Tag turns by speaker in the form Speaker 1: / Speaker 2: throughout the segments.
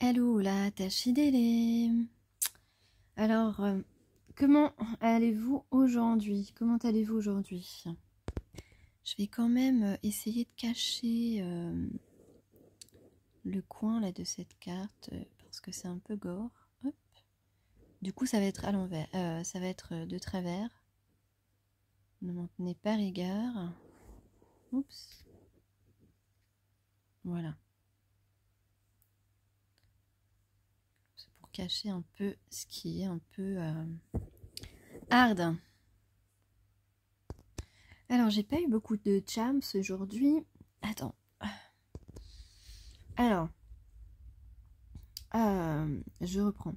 Speaker 1: Hello la Tachidélé. Alors, comment allez-vous aujourd'hui? Comment allez-vous aujourd'hui? Je vais quand même essayer de cacher le coin là de cette carte parce que c'est un peu gore. Hop. Du coup, ça va être à l'envers, ça va être de travers. Ne m'en tenez pas rigueur. Oups. Voilà. C'est pour cacher un peu ce qui est un peu hard. Alors, j'ai pas eu beaucoup de charms aujourd'hui. Attends. Alors, je reprends.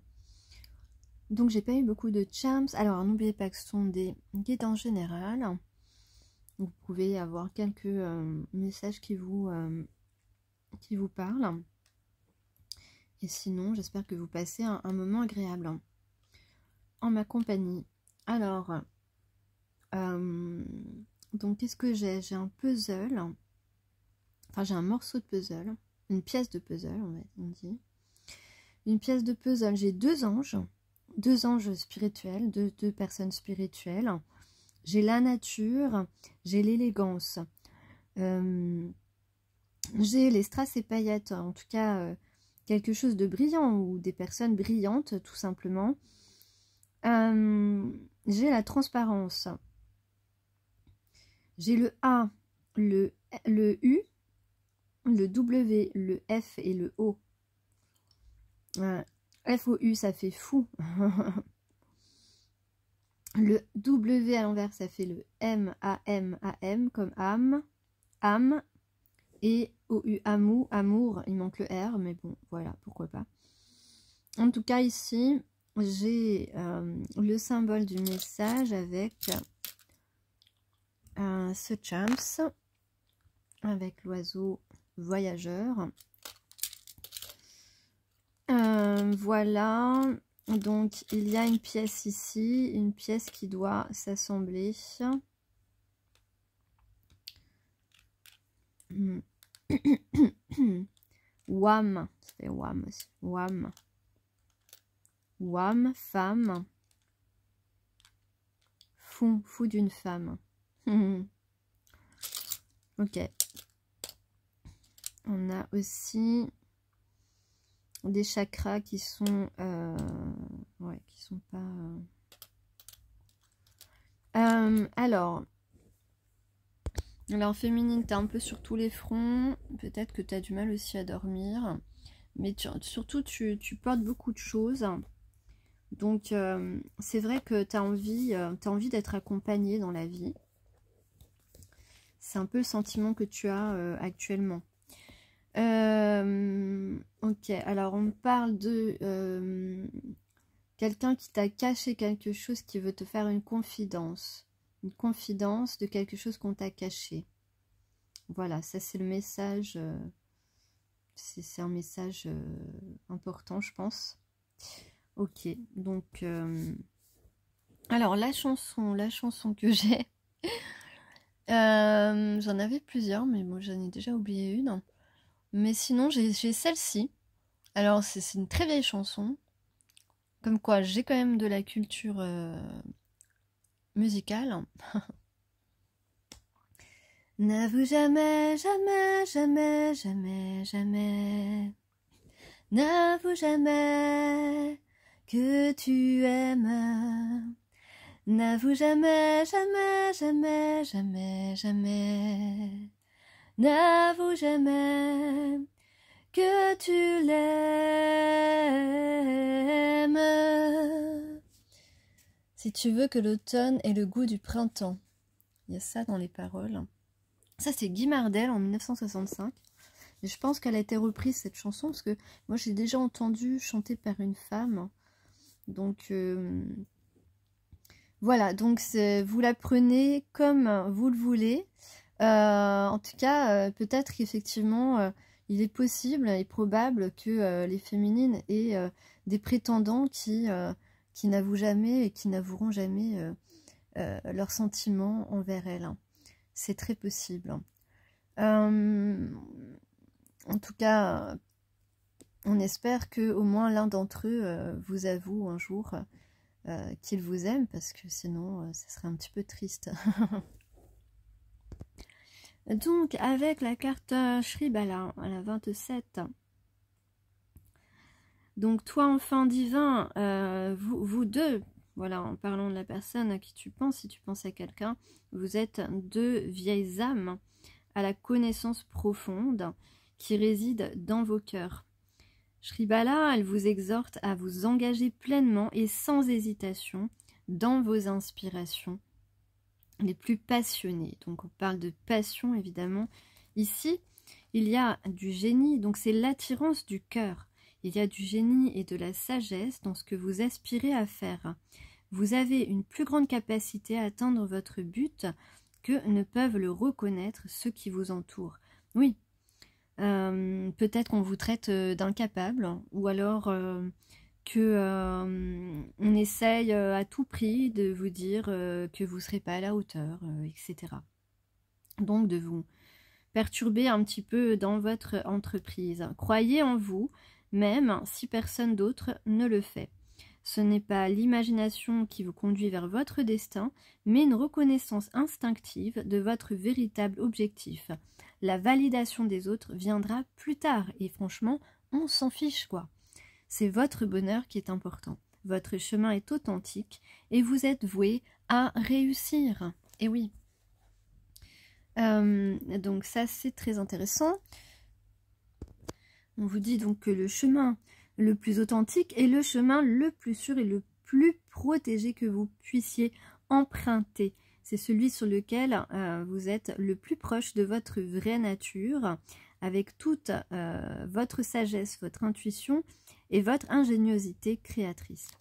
Speaker 1: Donc, j'ai pas eu beaucoup de charms. Alors, n'oubliez pas que ce sont des guides en général. Vous pouvez avoir quelques messages qui vous parlent. Et sinon, j'espère que vous passez un moment agréable en ma compagnie. Alors, donc, qu'est-ce que j'ai? J'ai un puzzle. Enfin, j'ai un morceau de puzzle. Une pièce de puzzle, on dit. Une pièce de puzzle. J'ai deux anges spirituels, deux personnes spirituelles. J'ai la nature, j'ai l'élégance. J'ai les strass et paillettes, en tout cas quelque chose de brillant ou des personnes brillantes, tout simplement. J'ai la transparence. J'ai le A, le U, le W, le F et le O. F-O-U, ça fait fou. Le W à l'envers, ça fait le M-A-M-A-M, comme âme. Et O-U, amour, il manque le R, mais bon, voilà, pourquoi pas. En tout cas, ici, j'ai le symbole du message avec ce charms, avec l'oiseau voyageur. Voilà, donc il y a une pièce ici, une pièce qui doit s'assembler. Wam, c'est Wam aussi. Wam, femme. Fou d'une femme. Ok. On a aussi des chakras qui sont ouais, qui sont pas alors féminine, t'es un peu sur tous les fronts, peut-être que t'as du mal aussi à dormir, mais surtout tu portes beaucoup de choses, donc c'est vrai que t'as envie d'être accompagnée dans la vie. C'est un peu le sentiment que tu as actuellement. Ok, alors on parle de quelqu'un qui t'a caché quelque chose, qui veut te faire une confidence de quelque chose qu'on t'a caché. Voilà, ça c'est le message, c'est un message important, je pense. Ok, donc alors la chanson que j'ai, j'en avais plusieurs, mais bon, j'en ai déjà oublié une. Mais sinon, j'ai celle-ci. Alors, c'est une très vieille chanson. Comme quoi, j'ai quand même de la culture musicale. N'avoue jamais, jamais, jamais, jamais, jamais. N'avoue jamais que tu aimes. N'avoue jamais, jamais, jamais, jamais, jamais. N'avoue jamais que tu l'aimes. Si tu veux que l'automne ait le goût du printemps. Il y a ça dans les paroles. Ça, c'est Guy Mardel en 1965. Et je pense qu'elle a été reprise, cette chanson, parce que moi, j'ai déjà entendu chanter par une femme. Donc, voilà. Donc, vous la prenez comme vous le voulez. En tout cas, peut-être qu'effectivement, il est possible et probable que les féminines aient des prétendants qui n'avouent jamais et qui n'avoueront jamais leurs sentiments envers elles. C'est très possible. En tout cas, On espère que au moins l'un d'entre eux vous avoue un jour qu'il vous aime, parce que sinon ça serait un petit peu triste. Donc avec la carte Shribala à la 27, donc toi enfant divin, vous deux, voilà, en parlant de la personne à qui tu penses, si tu penses à quelqu'un, vous êtes deux vieilles âmes à la connaissance profonde qui réside dans vos cœurs. Shribala, elle vous exhorte à vous engager pleinement et sans hésitation dans vos inspirations les plus passionnées. Donc on parle de passion évidemment. Ici, il y a du génie, donc c'est l'attirance du cœur. Il y a du génie et de la sagesse dans ce que vous aspirez à faire. Vous avez une plus grande capacité à atteindre votre but que ne peuvent le reconnaître ceux qui vous entourent. Oui, peut-être qu'on vous traite d'incapable, ou alors on essaye à tout prix de vous dire que vous ne serez pas à la hauteur, etc. Donc de vous perturber un petit peu dans votre entreprise. Croyez en vous, même si personne d'autre ne le fait. Ce n'est pas l'imagination qui vous conduit vers votre destin, mais une reconnaissance instinctive de votre véritable objectif. La validation des autres viendra plus tard, et franchement, on s'en fiche quoi. C'est votre bonheur qui est important. Votre chemin est authentique et vous êtes voué à réussir. Et oui. Donc ça c'est très intéressant. On vous dit donc que le chemin le plus authentique est le chemin le plus sûr et le plus protégé que vous puissiez emprunter. C'est celui sur lequel vous êtes le plus proche de votre vraie nature, avec toute votre sagesse, votre intuition et votre ingéniosité créatrice.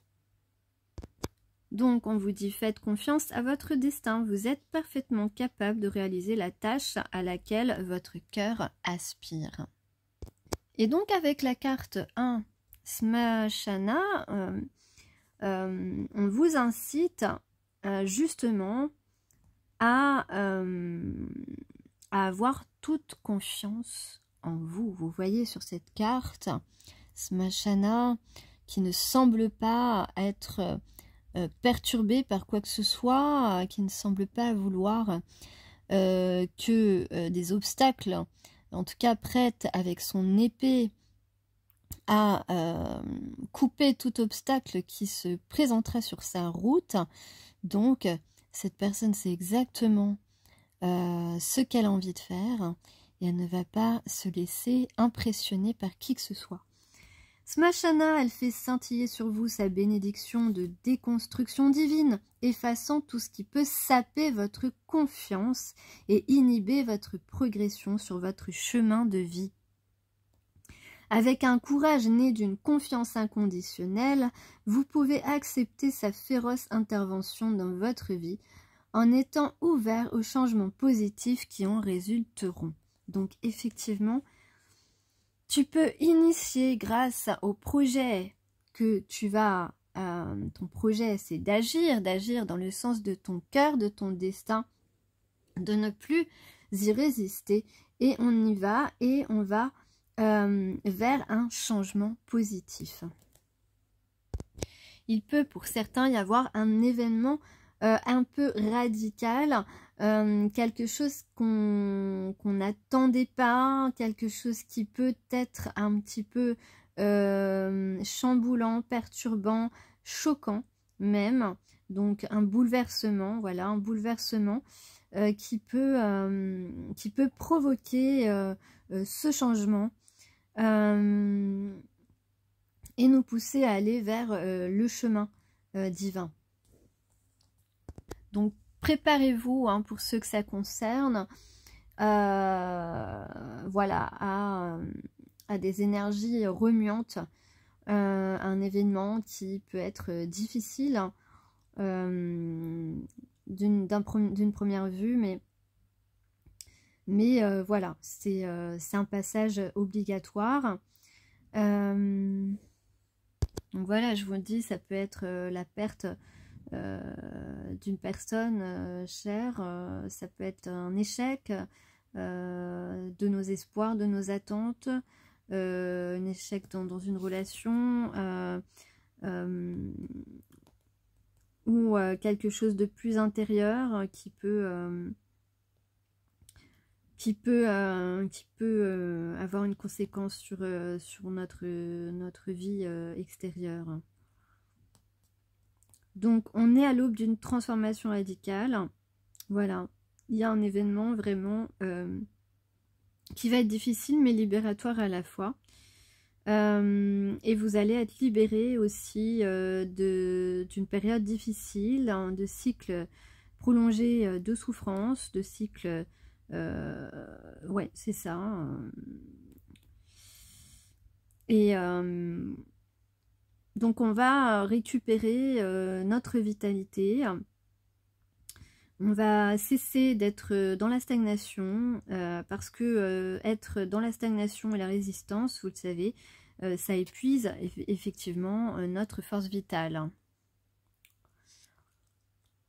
Speaker 1: Donc on vous dit faites confiance à votre destin, vous êtes parfaitement capable de réaliser la tâche à laquelle votre cœur aspire. Et donc avec la carte 1, Smashana, on vous incite justement à avoir toute confiance en vous. Vous voyez sur cette carte, Smashana, qui ne semble pas être perturbé par quoi que ce soit, qui ne semble pas vouloir que des obstacles, en tout cas prête avec son épée à couper tout obstacle qui se présenterait sur sa route. Donc cette personne sait exactement ce qu'elle a envie de faire et elle ne va pas se laisser impressionner par qui que ce soit. Smashana, elle fait scintiller sur vous sa bénédiction de déconstruction divine, effaçant tout ce qui peut saper votre confiance et inhiber votre progression sur votre chemin de vie. Avec un courage né d'une confiance inconditionnelle, vous pouvez accepter sa féroce intervention dans votre vie en étant ouvert aux changements positifs qui en résulteront. Donc effectivement, tu peux initier grâce au projet que tu vas... ton projet, c'est d'agir dans le sens de ton cœur, de ton destin, de ne plus y résister. Et on y va et on va vers un changement positif. Il peut pour certains y avoir un événement un peu radical, quelque chose qu'on n'attendait pas, quelque chose qui peut être un petit peu chamboulant, perturbant, choquant même. Donc un bouleversement, voilà, un bouleversement qui peut provoquer ce changement et nous pousser à aller vers le chemin divin. Donc préparez-vous pour ceux que ça concerne, voilà, à des énergies remuantes, un événement qui peut être difficile d'une première vue, mais voilà, c'est un passage obligatoire. Donc voilà, je vous le dis, ça peut être la perte d'une personne chère, ça peut être un échec de nos espoirs, de nos attentes, un échec dans une relation, ou quelque chose de plus intérieur qui peut avoir une conséquence sur notre vie extérieure. Donc on est à l'aube d'une transformation radicale. Voilà, il y a un événement vraiment qui va être difficile mais libératoire à la fois. Et vous allez être libéré aussi d'une période difficile, hein, de cycles prolongés de souffrance, de cycles... ouais, c'est ça. Et donc on va récupérer notre vitalité. On va cesser d'être dans la stagnation parce que être dans la stagnation et la résistance, vous le savez, ça épuise effectivement notre force vitale.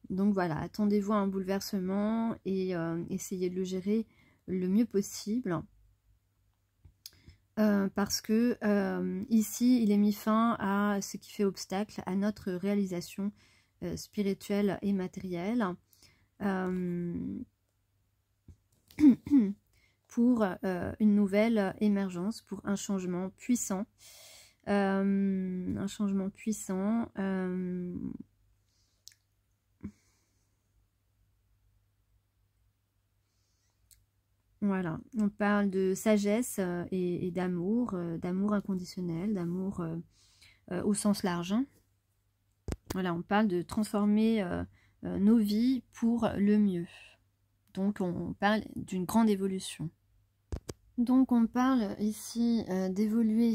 Speaker 1: Donc voilà, attendez-vous à un bouleversement et essayez de le gérer le mieux possible. Parce que ici, il est mis fin à ce qui fait obstacle à notre réalisation spirituelle et matérielle. Pour une nouvelle émergence, pour un changement puissant. Un changement puissant. Voilà, on parle de sagesse et d'amour, d'amour inconditionnel, d'amour au sens large. Hein. Voilà, on parle de transformer nos vies pour le mieux. Donc on parle d'une grande évolution. Donc on parle ici d'évoluer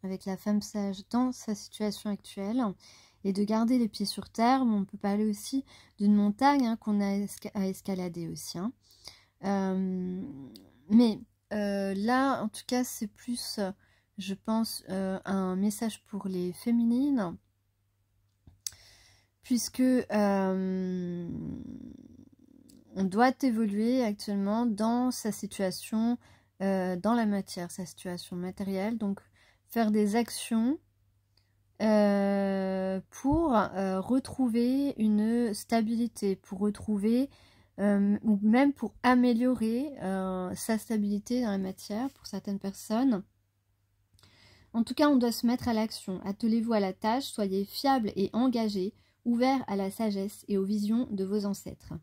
Speaker 1: avec la femme sage dans sa situation actuelle et de garder les pieds sur terre. Mais on peut parler aussi d'une montagne hein, qu'on a à escalader aussi. Hein. Mais là, en tout cas, c'est plus, je pense, un message pour les féminines. Puisque on doit évoluer actuellement dans sa situation, dans la matière, sa situation matérielle. Donc, faire des actions pour retrouver une stabilité, pour retrouver, ou même pour améliorer sa stabilité dans la matière pour certaines personnes. En tout cas, on doit se mettre à l'action. Attelez-vous à la tâche, soyez fiable et engagé, ouvert à la sagesse et aux visions de vos ancêtres.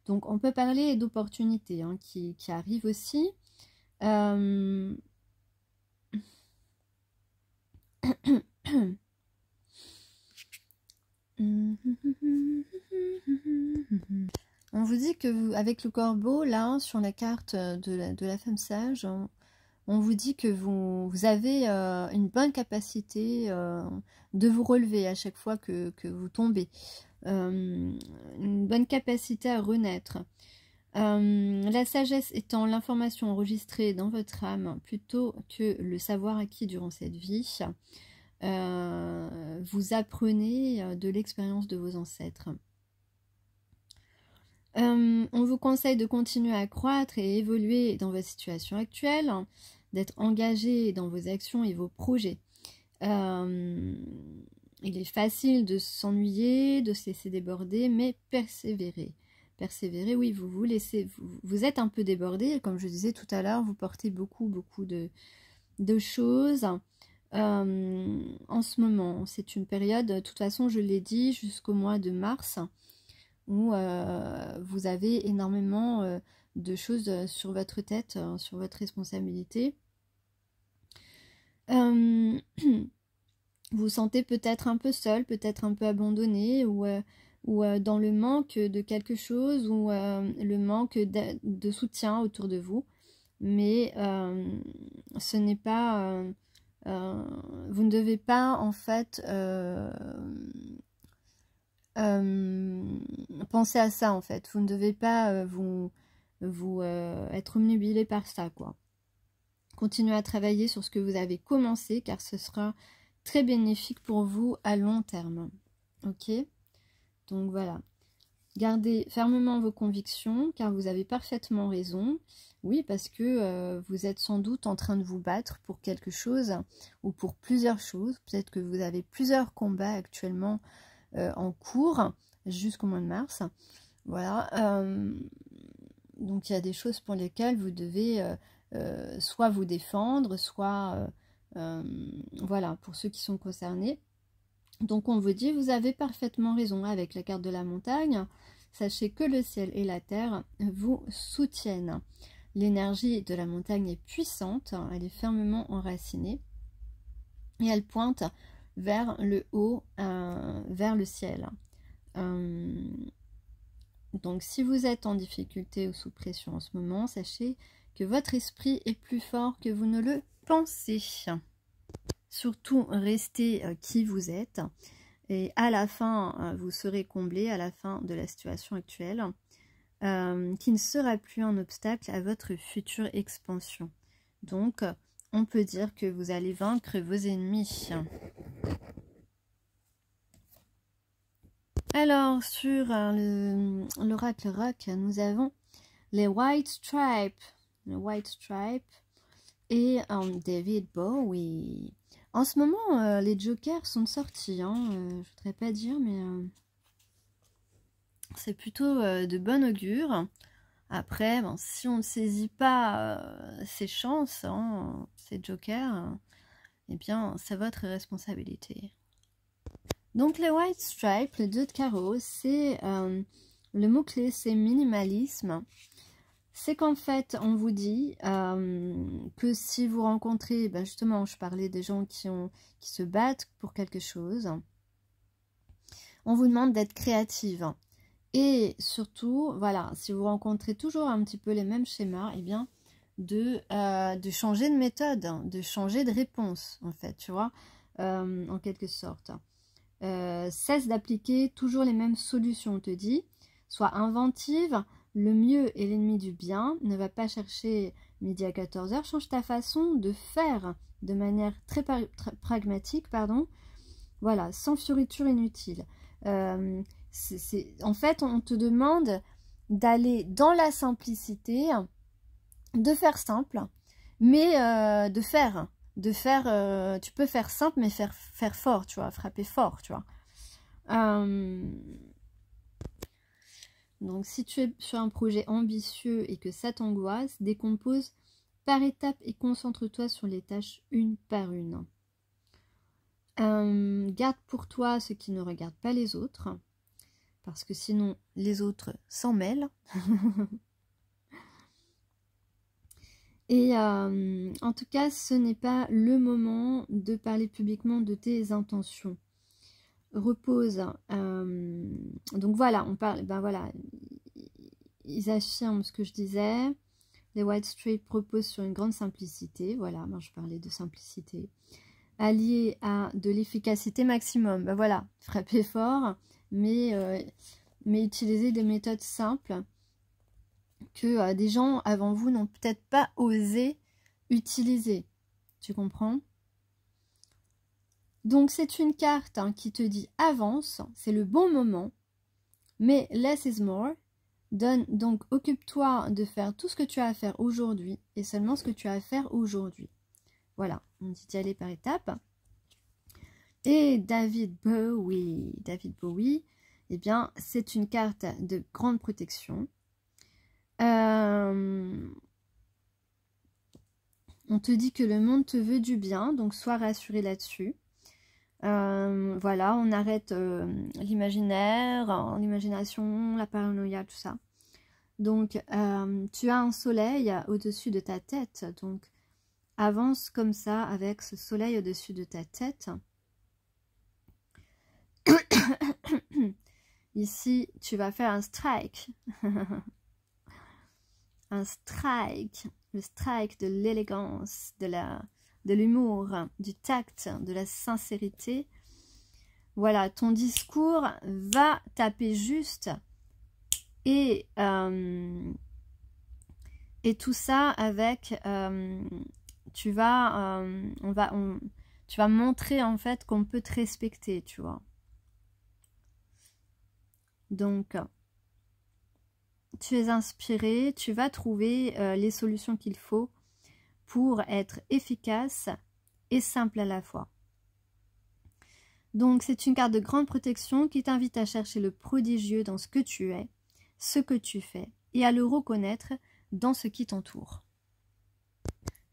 Speaker 1: Donc, on peut parler d'opportunités hein, qui arrivent aussi. On vous dit que vous, avec le corbeau, là, sur la carte de la femme sage, on vous dit que vous avez une bonne capacité de vous relever à chaque fois que vous tombez. Une bonne capacité à renaître. La sagesse étant l'information enregistrée dans votre âme plutôt que le savoir acquis durant cette vie, vous apprenez de l'expérience de vos ancêtres. On vous conseille de continuer à croître et évoluer dans votre situation actuelle, d'être engagé dans vos actions et vos projets. Il est facile de s'ennuyer, de se laisser déborder, mais persévérer. Persévérer, oui, vous êtes un peu débordé, comme je disais tout à l'heure, vous portez beaucoup de choses. En ce moment, c'est une période, de toute façon, je l'ai dit, jusqu'au mois de mars, où vous avez énormément de choses sur votre tête, sur votre responsabilité. Vous vous sentez peut-être un peu seul, peut-être un peu abandonné, ou dans le manque de quelque chose, ou le manque de soutien autour de vous. Mais ce n'est pas... vous ne devez pas, en fait... pensez à ça en fait, vous ne devez pas être omnubilé par ça quoi. Continuez à travailler sur ce que vous avez commencé car ce sera très bénéfique pour vous à long terme. Ok, donc voilà. Gardez fermement vos convictions, car vous avez parfaitement raison. Oui, parce que vous êtes sans doute en train de vous battre pour quelque chose ou pour plusieurs choses. Peut-être que vous avez plusieurs combats actuellement en cours jusqu'au mois de mars. Voilà. Donc il y a des choses pour lesquelles vous devez soit vous défendre, soit voilà, pour ceux qui sont concernés. Donc on vous dit, vous avez parfaitement raison avec la carte de la montagne. Sachez que le ciel et la terre vous soutiennent. L'énergie de la montagne est puissante, elle est fermement enracinée et elle pointe vers le haut, vers le ciel. Donc si vous êtes en difficulté ou sous pression en ce moment, sachez que votre esprit est plus fort que vous ne le pensez. Surtout, restez qui vous êtes et à la fin, vous serez comblé à la fin de la situation actuelle. Qui ne sera plus un obstacle à votre future expansion. Donc, on peut dire que vous allez vaincre vos ennemis. Alors, sur l'oracle rock, nous avons les White Stripes. Le White Stripe et David Bowie. En ce moment, les jokers sont sortis. Hein, je voudrais pas dire, mais... c'est plutôt de bon augure. Après, bon, si on ne saisit pas ses chances, hein, ses jokers, eh bien, c'est votre responsabilité. Donc, les White Stripes, les 2 de carreau, c'est le mot-clé, c'est minimalisme. C'est qu'en fait, on vous dit que si vous rencontrez, ben justement, je parlais des gens qui se battent pour quelque chose, on vous demande d'être créative. Et surtout, voilà, si vous rencontrez toujours un petit peu les mêmes schémas, eh bien, de changer de méthode, de changer de réponse, en fait, tu vois, en quelque sorte. Cesse d'appliquer toujours les mêmes solutions, on te dit. Sois inventive, le mieux est l'ennemi du bien. Ne va pas chercher midi à 14 h, change ta façon de faire de manière très pragmatique, pardon. Voilà, sans fioriture inutile. En fait, on te demande d'aller dans la simplicité, de faire simple, mais de faire. Tu peux faire simple, mais faire fort, tu vois, frapper fort, tu vois. Donc, si tu es sur un projet ambitieux et que ça t'angoisse, décompose par étapes et concentre-toi sur les tâches une par une. Garde pour toi ce qui ne regarde pas les autres, parce que sinon les autres s'en mêlent. Et en tout cas, ce n'est pas le moment de parler publiquement de tes intentions. Repose. Donc voilà, on parle. Ben voilà, ils affirment ce que je disais. Les White Stripes reposent sur une grande simplicité. Voilà, moi je parlais de simplicité. Allié à de l'efficacité maximum. Ben voilà, frappez fort, mais utilisez des méthodes simples que des gens avant vous n'ont peut-être pas osé utiliser. Tu comprends? Donc c'est une carte qui te dit avance, c'est le bon moment, mais less is more. Donc occupe-toi de faire tout ce que tu as à faire aujourd'hui et seulement ce que tu as à faire aujourd'hui. Voilà, on dit d'y aller par étapes. Et David Bowie, eh bien, c'est une carte de grande protection. On te dit que le monde te veut du bien, donc sois rassuré là-dessus. Voilà, on arrête l'imaginaire, l'imagination, la paranoïa, tout ça. Donc, tu as un soleil au-dessus de ta tête, donc avance comme ça avec ce soleil au-dessus de ta tête. Ici, tu vas faire un strike. Un strike. Le strike de l'élégance, de l'humour, du tact, de la sincérité. Voilà, ton discours va taper juste. Et tout ça avec... tu vas montrer en fait qu'on peut te respecter, tu vois. Donc, tu es inspiré, tu vas trouver les solutions qu'il faut pour être efficace et simple à la fois. Donc c'est une carte de grande protection qui t'invite à chercher le prodigieux dans ce que tu es, ce que tu fais, et à le reconnaître dans ce qui t'entoure.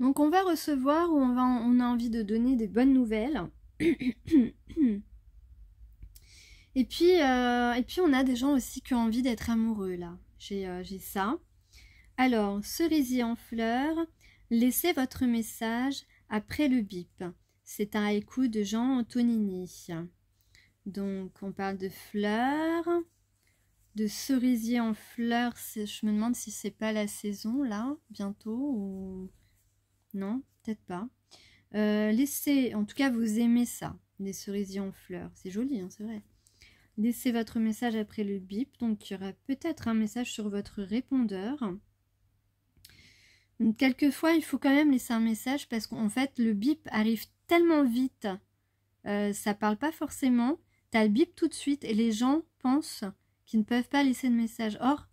Speaker 1: Donc on va recevoir ou on a envie de donner des bonnes nouvelles. Et puis on a des gens aussi qui ont envie d'être amoureux là. J'ai ça. Alors, cerisier en fleurs, laissez votre message après le bip. C'est un haïku de Jean Antonini. Donc on parle de fleurs, de cerisier en fleurs. Je me demande si c'est pas la saison là, bientôt ou... Non, peut-être pas. Laissez, en tout cas vous aimez ça, les cerisiers en fleurs. C'est joli, hein, c'est vrai. Laissez votre message après le bip. Donc il y aura peut-être un message sur votre répondeur. Donc, quelquefois il faut quand même laisser un message parce qu'en fait le bip arrive tellement vite. Ça parle pas forcément. Tu as le bip tout de suite et les gens pensent qu'ils ne peuvent pas laisser de message. Or,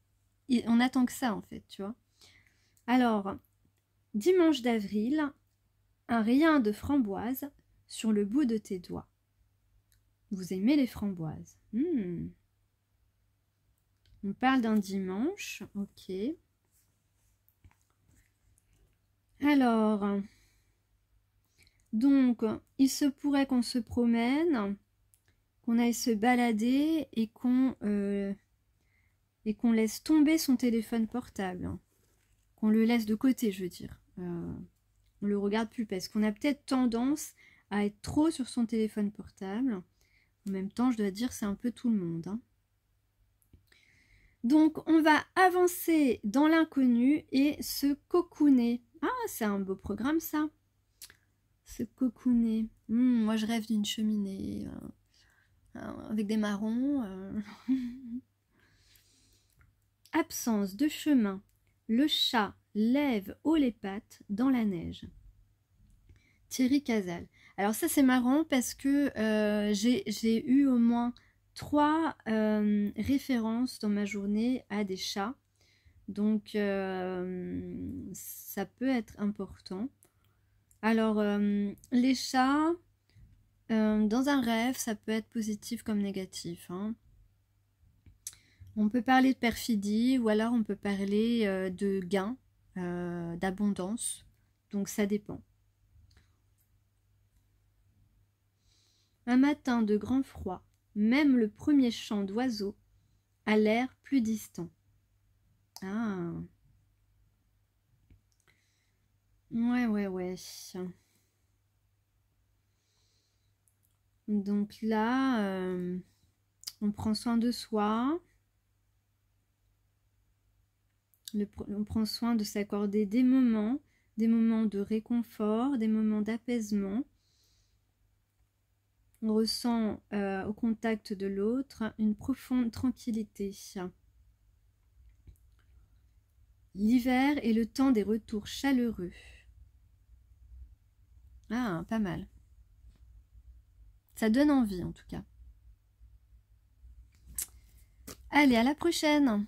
Speaker 1: on attend que ça en fait, tu vois. Alors, dimanche d'avril, un rayon de framboise sur le bout de tes doigts. Vous aimez les framboises. On parle d'un dimanche, ok. Alors, donc, il se pourrait qu'on se promène, qu'on aille se balader et qu'on laisse tomber son téléphone portable. Qu'on le laisse de côté, je veux dire. On le regarde plus parce qu'on a peut-être tendance à être trop sur son téléphone portable. En même temps, je dois dire, c'est un peu tout le monde. Hein. Donc, on va avancer dans l'inconnu et se cocooner. Ah, c'est un beau programme, ça. Se cocooner. Moi, je rêve d'une cheminée avec des marrons. Absence de chemin. Le chat lève haut les pattes dans la neige. Thierry Casal. Alors ça c'est marrant parce que j'ai eu au moins 3 références dans ma journée à des chats. Donc ça peut être important. Alors les chats, dans un rêve, ça peut être positif comme négatif. Hein. On peut parler de perfidie ou alors on peut parler de gain, d'abondance. Donc ça dépend. Un matin de grand froid, même le premier chant d'oiseaux a l'air plus distant. Ah. Ouais. Donc là, on prend soin de soi. On prend soin de s'accorder des moments de réconfort, des moments d'apaisement. On ressent au contact de l'autre une profonde tranquillité. L'hiver est le temps des retours chaleureux. Ah, pas mal. Ça donne envie en tout cas. Allez, à la prochaine!